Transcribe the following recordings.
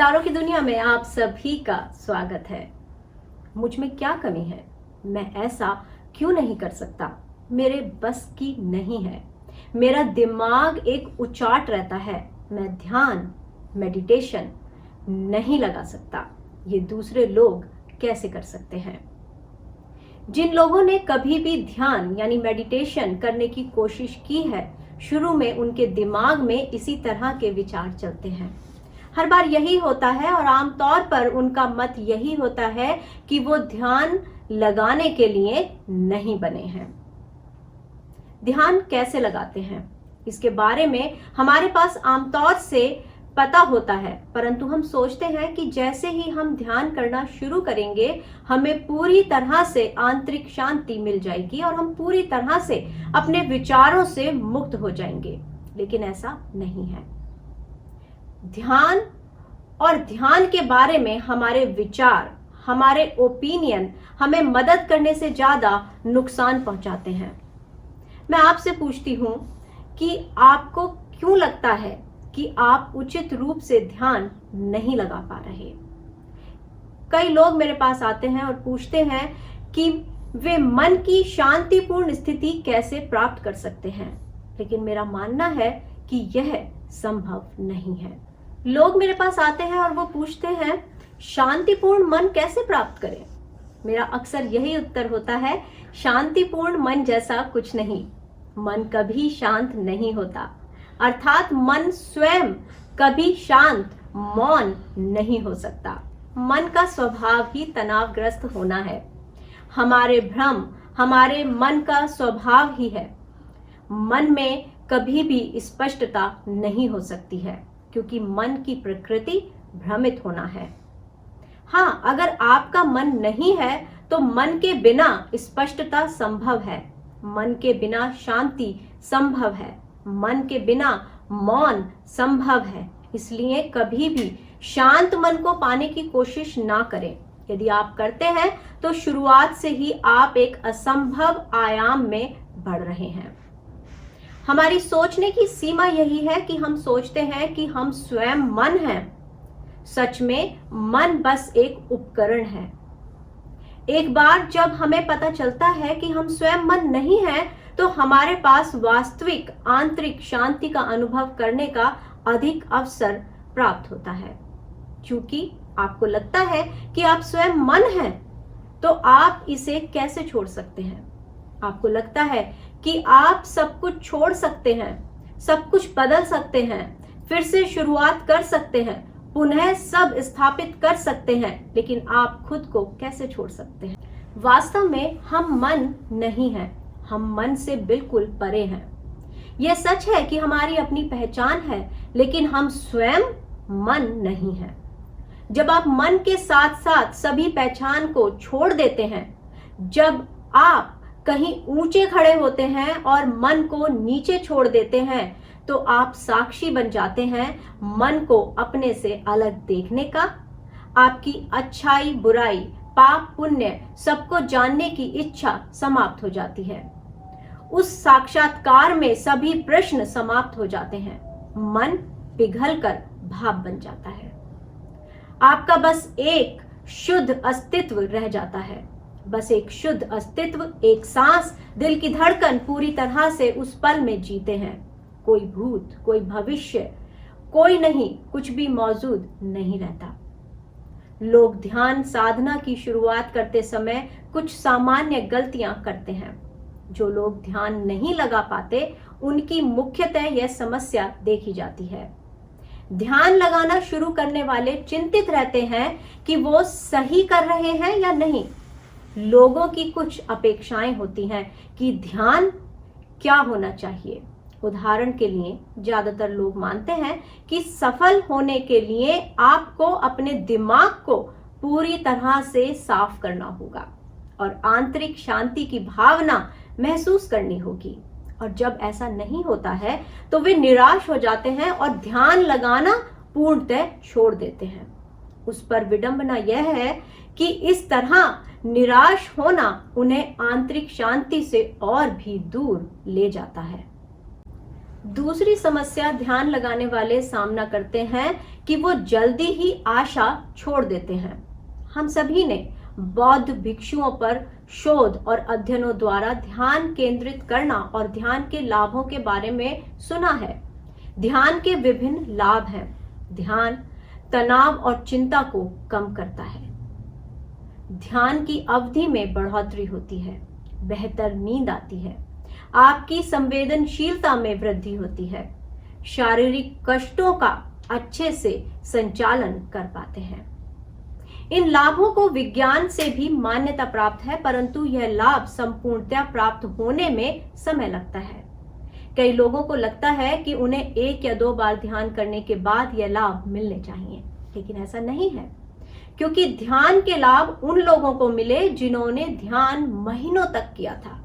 सितारों की दुनिया में आप सभी का स्वागत है। मुझ में क्या कमी है? मैं ऐसा क्यों नहीं कर सकता? मेरे बस की नहीं है। मेरा दिमाग एक उचाट रहता है। मैं ध्यान, मेडिटेशन नहीं लगा सकता। ये दूसरे लोग कैसे कर सकते हैं? जिन लोगों ने कभी भी ध्यान यानी मेडिटेशन करने की कोशिश की है, शुरू में उनके दिमाग में इसी तरह के विचार चलते हैं। हर बार यही होता है और आमतौर पर उनका मत यही होता है कि वो ध्यान लगाने के लिए नहीं बने हैं। ध्यान कैसे लगाते हैं, इसके बारे में हमारे पास आमतौर से पता होता है, परंतु हम सोचते हैं कि जैसे ही हम ध्यान करना शुरू करेंगे हमें पूरी तरह से आंतरिक शांति मिल जाएगी और हम पूरी तरह से अपने विचारों से मुक्त हो जाएंगे, लेकिन ऐसा नहीं है। ध्यान और ध्यान के बारे में हमारे विचार, हमारे ओपिनियन हमें मदद करने से ज्यादा नुकसान पहुंचाते हैं। मैं आपसे पूछती हूं कि आपको क्यों लगता है कि आप उचित रूप से ध्यान नहीं लगा पा रहे? कई लोग मेरे पास आते हैं और पूछते हैं कि वे मन की शांतिपूर्ण स्थिति कैसे प्राप्त कर सकते हैं, लेकिन मेरा मानना है कि यह संभव नहीं है। लोग मेरे पास आते हैं और वो पूछते हैं शांतिपूर्ण मन कैसे प्राप्त करें? मेरा अक्सर यही उत्तर होता है, शांतिपूर्ण मन जैसा कुछ नहीं। मन कभी शांत नहीं होता, अर्थात मन स्वयं कभी शांत, मौन नहीं हो सकता। मन का स्वभाव ही तनावग्रस्त होना है। हमारे भ्रम हमारे मन का स्वभाव ही है। मन में कभी भी स्पष्टता नहीं हो सकती है, क्योंकि मन की प्रकृति भ्रमित होना है। हाँ, अगर आपका मन नहीं है तो मन के बिना स्पष्टता संभव है, मन के बिना शांति संभव है, मन के बिना मौन संभव है। इसलिए कभी भी शांत मन को पाने की कोशिश ना करें। यदि आप करते हैं तो शुरुआत से ही आप एक असंभव आयाम में बढ़ रहे हैं। हमारी सोचने की सीमा यही है कि हम सोचते हैं कि हम स्वयं मन हैं। सच में मन बस एक उपकरण है। एक बार जब हमें पता चलता है कि हम स्वयं मन नहीं हैं, तो हमारे पास वास्तविक आंतरिक शांति का अनुभव करने का अधिक अवसर प्राप्त होता है। क्योंकि आपको लगता है कि आप स्वयं मन हैं, तो आप इसे कैसे छोड़ सकते हैं? आपको लगता है कि आप सब कुछ छोड़ सकते हैं, सब कुछ बदल सकते हैं, फिर से शुरुआत कर सकते हैं, पुनः सब स्थापित कर सकते हैं, लेकिन आप खुद को कैसे छोड़ सकते हैं? वास्तव में हम मन नहीं हैं, हम मन से बिल्कुल परे हैं। यह सच है कि हमारी अपनी पहचान है, लेकिन हम स्वयं मन नहीं हैं। जब आप मन के साथ साथ सभी पहचान को छोड़ देते हैं, जब आप कहीं ऊंचे खड़े होते हैं और मन को नीचे छोड़ देते हैं, तो आप साक्षी बन जाते हैं मन को अपने से अलग देखने का। आपकी अच्छाई, बुराई, पाप, पुण्य सबको जानने की इच्छा समाप्त हो जाती है। उस साक्षात्कार में सभी प्रश्न समाप्त हो जाते हैं। मन पिघलकर भाप बन जाता है। आपका बस एक शुद्ध अस्तित्व रह जाता है। बस एक शुद्ध अस्तित्व, एक सांस, दिल की धड़कन पूरी तरह से उस पल में जीते हैं। कोई भूत, कोई भविष्य, कोई नहीं, कुछ भी मौजूद नहीं रहता। लोग ध्यान साधना की शुरुआत करते समय कुछ सामान्य गलतियां करते हैं। जो लोग ध्यान नहीं लगा पाते, उनकी मुख्यतः यह समस्या देखी जाती है। ध्यान लगाना शुरू करने वाले चिंतित रहते हैं कि वो सही कर रहे हैं या नहीं। लोगों की कुछ अपेक्षाएं होती हैं कि ध्यान क्या होना चाहिए। उदाहरण के लिए, ज्यादातर लोग मानते हैं कि सफल होने के लिए आपको अपने दिमाग को पूरी तरह से साफ करना होगा और आंतरिक शांति की भावना महसूस करनी होगी। और जब ऐसा नहीं होता है तो वे निराश हो जाते हैं और ध्यान लगाना पूर्णतः छोड़ देते हैं। उस पर विडंबना यह है कि इस तरह निराश होना उन्हें आंतरिक शांति से और भी दूर ले जाता है। दूसरी समस्या ध्यान लगाने वाले सामना करते हैं कि वो जल्दी ही आशा छोड़ देते हैं। हम सभी ने बौद्ध भिक्षुओं पर शोध और अध्ययनों द्वारा ध्यान केंद्रित करना और ध्यान के लाभों के बारे में सुना है। ध्यान के विभिन्न लाभ हैं। ध्यान तनाव और चिंता को कम करता है। ध्यान की अवधि में बढ़ोतरी होती है, बेहतर नींद आती है, आपकी संवेदनशीलता में वृद्धि होती है, शारीरिक कष्टों का अच्छे से संचालन कर पाते हैं। इन लाभों को विज्ञान से भी मान्यता प्राप्त है, परंतु यह लाभ संपूर्णतया प्राप्त होने में समय लगता है। कई लोगों को लगता है कि उन्हें 1 या 2 बार ध्यान करने के बाद यह लाभ मिलने चाहिए, लेकिन ऐसा नहीं है, क्योंकि ध्यान के लाभ उन लोगों को मिले जिन्होंने ध्यान महीनों तक किया था।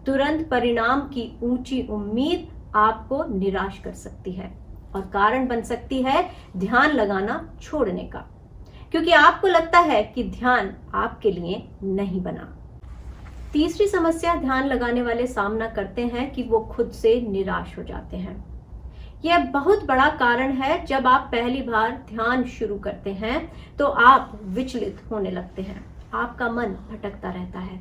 तुरंत परिणाम की ऊंची उम्मीद आपको निराश कर सकती है और कारण बन सकती है ध्यान लगाना छोड़ने का, क्योंकि आपको लगता है कि ध्यान आपके लिए नहीं बना। तीसरी समस्या ध्यान लगाने वाले सामना करते हैं कि वो खुद से निराश हो जाते हैं। यह बहुत बड़ा कारण है। जब आप पहली बार ध्यान शुरू करते हैं तो आप विचलित होने लगते हैं, आपका मन भटकता रहता है,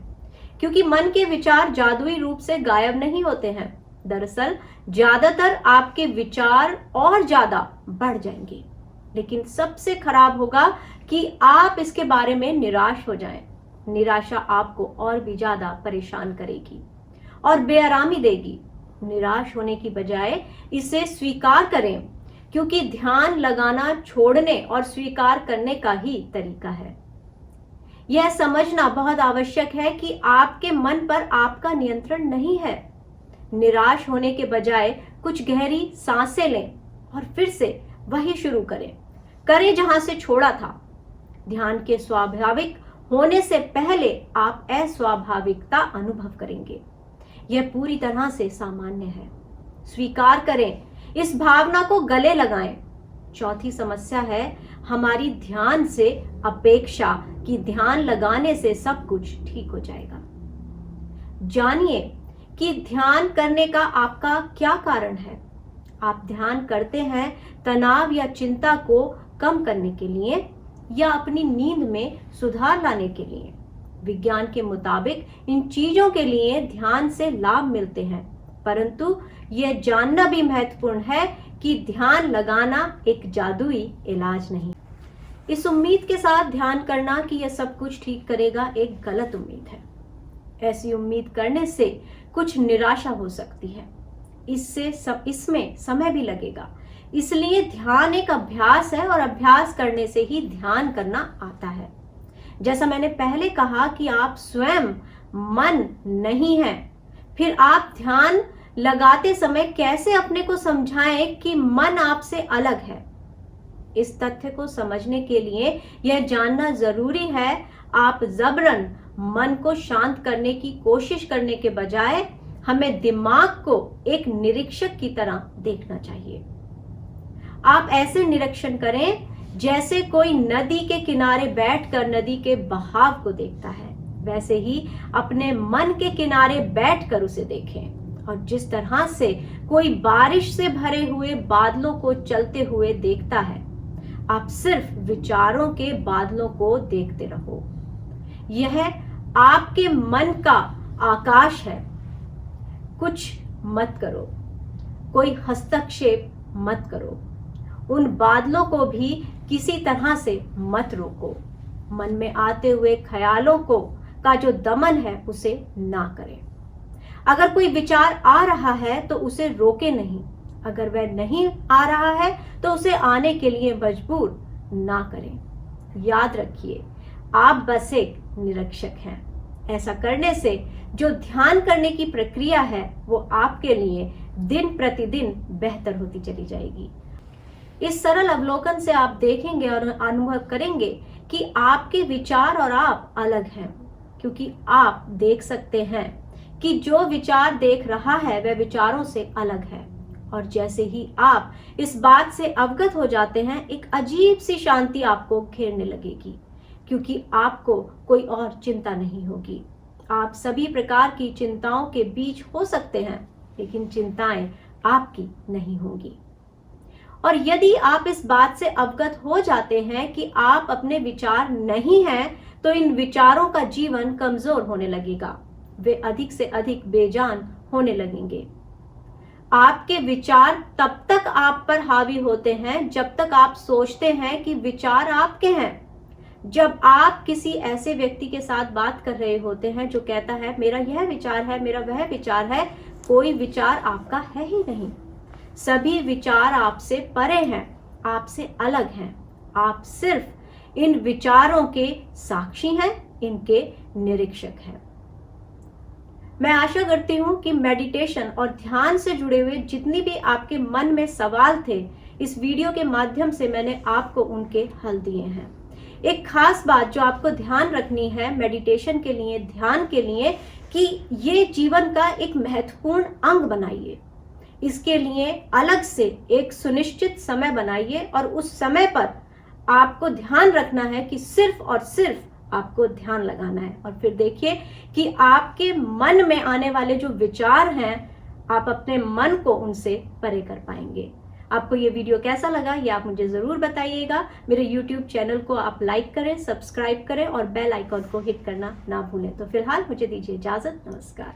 क्योंकि मन के विचार जादुई रूप से गायब नहीं होते हैं। दरअसल ज्यादातर आपके विचार और ज्यादा बढ़ जाएंगे, लेकिन सबसे खराब होगा कि आप इसके बारे में निराश हो जाएं। निराशा आपको और भी ज्यादा परेशान करेगी और बेआरामी देगी। निराश होने की बजाय इसे स्वीकार करें, क्योंकि ध्यान लगाना छोड़ने और स्वीकार करने का ही तरीका है। यह समझना बहुत आवश्यक है कि आपके मन पर आपका नियंत्रण नहीं है। निराश होने के बजाय कुछ गहरी सांसें लें और फिर से वही शुरू करें जहां से छोड़ा था। ध्यान के स्वाभाविक होने से पहले आप अस्वाभाविकता अनुभव करेंगे। यह पूरी तरह से सामान्य है। स्वीकार करें, इस भावना को गले लगाएं। चौथी समस्या है हमारी ध्यान से अपेक्षा कि ध्यान लगाने से सब कुछ ठीक हो जाएगा। जानिए कि ध्यान करने का आपका क्या कारण है। आप ध्यान करते हैं तनाव या चिंता को कम करने के लिए या अपनी नींद में सुधार लाने के लिए। विज्ञान के मुताबिक इन चीजों के लिए ध्यान से लाभ मिलते हैं, परंतु यह जानना भी महत्वपूर्ण है कि ध्यान लगाना एक जादुई इलाज नहीं। इस उम्मीद के साथ ध्यान करना कि यह सब कुछ ठीक करेगा एक गलत उम्मीद है। ऐसी उम्मीद करने से कुछ निराशा हो सकती है। इसमें समय भी लगेगा। इसलिए ध्यान एक अभ्यास है और अभ्यास करने से ही ध्यान करना आता है। जैसा मैंने पहले कहा कि आप स्वयं मन नहीं हैं, फिर आप ध्यान लगाते समय कैसे अपने को समझाएं कि मन आपसे अलग है। इस तथ्य को समझने के लिए यह जानना जरूरी है, आप जबरन मन को शांत करने की कोशिश करने के बजाय हमें दिमाग को एक निरीक्षक की तरह देखना चाहिए। आप ऐसे निरीक्षण करें जैसे कोई नदी के किनारे बैठकर नदी के बहाव को देखता है, वैसे ही अपने मन के किनारे बैठकर उसे देखें। और जिस तरह से कोई बारिश से भरे हुए बादलों को चलते हुए देखता है, आप सिर्फ विचारों के बादलों को देखते रहो। यह आपके मन का आकाश है। कुछ मत करो, कोई हस्तक्षेप मत करो, उन बादलों को भी किसी तरह से मत रोको। मन में आते हुए ख्यालों का जो दमन है उसे ना करें। अगर कोई विचार आ रहा है तो उसे रोके नहीं। अगर वह नहीं आ रहा है तो उसे आने के लिए मजबूर ना करें। याद रखिए, आप बस एक निरीक्षक हैं। ऐसा करने से जो ध्यान करने की प्रक्रिया है वो आपके लिए दिन प्रतिदिन बेहतर होती चली जाएगी। इस सरल अवलोकन से आप देखेंगे और अनुभव करेंगे कि आपके विचार और आप अलग हैं, क्योंकि आप देख सकते हैं कि जो विचार देख रहा है वह विचारों से अलग है। और जैसे ही आप इस बात से अवगत हो जाते हैं, एक अजीब सी शांति आपको घेरने लगेगी, क्योंकि आपको कोई और चिंता नहीं होगी। आप सभी प्रकार की चिंताओं के बीच हो सकते हैं, लेकिन चिंताएं आपकी नहीं होंगी। और यदि आप इस बात से अवगत हो जाते हैं कि आप अपने विचार नहीं हैं, तो इन विचारों का जीवन कमजोर होने लगेगा, वे अधिक से अधिक बेजान होने लगेंगे। आपके विचार तब तक आप पर हावी होते हैं जब तक आप सोचते हैं कि विचार आपके हैं। जब आप किसी ऐसे व्यक्ति के साथ बात कर रहे होते हैं जो कहता है मेरा यह विचार है, मेरा वह विचार है, कोई विचार आपका है ही नहीं। सभी विचार आपसे परे हैं, आपसे अलग हैं। आप सिर्फ इन विचारों के साक्षी हैं, इनके निरीक्षक हैं। मैं आशा करती हूं कि मेडिटेशन और ध्यान से जुड़े हुए जितनी भी आपके मन में सवाल थे, इस वीडियो के माध्यम से मैंने आपको उनके हल दिए हैं। एक खास बात जो आपको ध्यान रखनी है मेडिटेशन के लिए, ध्यान के लिए, कि ये जीवन का एक महत्वपूर्ण अंग बनाइए। इसके लिए अलग से एक सुनिश्चित समय बनाइए और उस समय पर आपको ध्यान रखना है कि सिर्फ और सिर्फ आपको ध्यान लगाना है। और फिर देखिए कि आपके मन में आने वाले जो विचार हैं, आप अपने मन को उनसे परे कर पाएंगे। आपको ये वीडियो कैसा लगा ये आप मुझे जरूर बताइएगा। मेरे YouTube चैनल को आप लाइक करें, सब्सक्राइब करें और बेल आइकॉन को हिट करना ना भूलें। तो फिलहाल मुझे दीजिए इजाजत। नमस्कार।